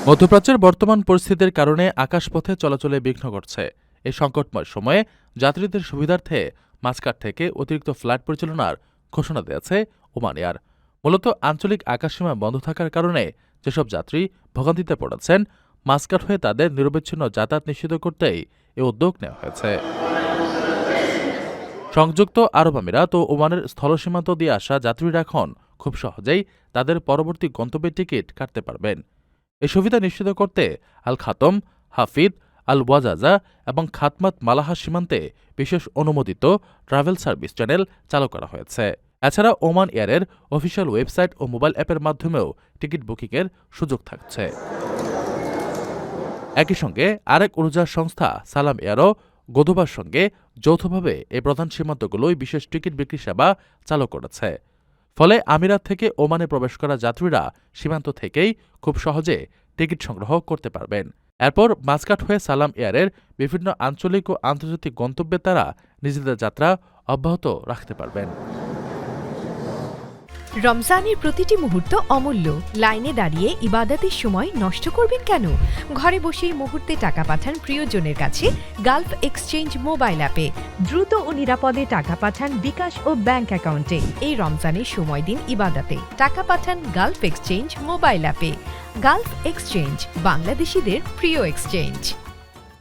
মধ্যপ্রাচ্যের বর্তমান পরিস্থিতির কারণে আকাশপথে চলাচলে বিঘ্ন ঘটছে। এই সংকটময় সময়ে যাত্রীদের সুবিধার্থে মাস্কাট থেকে অতিরিক্ত ফ্লাইট পরিচালনার ঘোষণা দিয়েছে ওমান এয়ার। মূলত আঞ্চলিক আকাশসীমা বন্ধ থাকার কারণে যেসব যাত্রী ভোগান্তিতে পড়েছেন, মাস্কাট হয়ে তাদের নিরবচ্ছিন্ন যাতায়াত নিশ্চিত করতেই এ উদ্যোগ নেওয়া হয়েছে। সংযুক্ত আরব আমিরাত ও ওমানের স্থলসীমান্ত দিয়ে আসা যাত্রীরা এখন খুব সহজেই তাদের পরবর্তী গন্তব্যের টিকিট কাটতে পারবেন। এ সুবিধা নিশ্চিত করতে আল খাতম, হাফিদ, আল ওয়াজাজা এবং খাতমাত মালাহা সীমান্তে বিশেষ অনুমোদিত ট্রাভেল সার্ভিস চ্যানেল চালু করা হয়েছে। এছাড়া ওমান এয়ারের অফিসিয়াল ওয়েবসাইট ও মোবাইল অ্যাপের মাধ্যমেও টিকিট বুকিংয়ের সুযোগ থাকছে। একই সঙ্গে আরেক উড়োজাহাজ সংস্থা সালাম এয়ারও গদুবার সঙ্গে যৌথভাবে এই প্রধান সীমান্তগুলোয় বিশেষ টিকিট বিক্রি সেবা চালু করেছে। ফলে আমিরাত থেকে ওমানে প্রবেশ করা যাত্রীরা সীমান্ত থেকেই খুব সহজে টিকিট সংগ্রহ করতে পারবেন। এরপর মাস্কাট হয়ে সালাম এয়ারের বিভিন্ন আঞ্চলিক ও আন্তর্জাতিক গন্তব্যে তারা নিজেদের যাত্রা অব্যাহত রাখতে পারবেন। রমজানের প্রতিটি মুহূর্ত অমূল্য। লাইনে দাঁড়িয়ে ইবাদতের সময় নষ্ট করবেন কেন? ঘরে বসেই মুহূর্তে টাকা পাঠান প্রিয়জনের কাছে গালফ এক্সচেঞ্জ মোবাইল অ্যাপে। দ্রুত ও নিরাপদে টাকা পাঠান বিকাশ ও ব্যাংক অ্যাকাউন্টে। এই রমজানের সময় দিন ইবাদতে, টাকা পাঠান গালফ এক্সচেঞ্জ মোবাইল অ্যাপে। গালফ এক্সচেঞ্জ, বাংলাদেশিদের প্রিয় এক্সচেঞ্জ।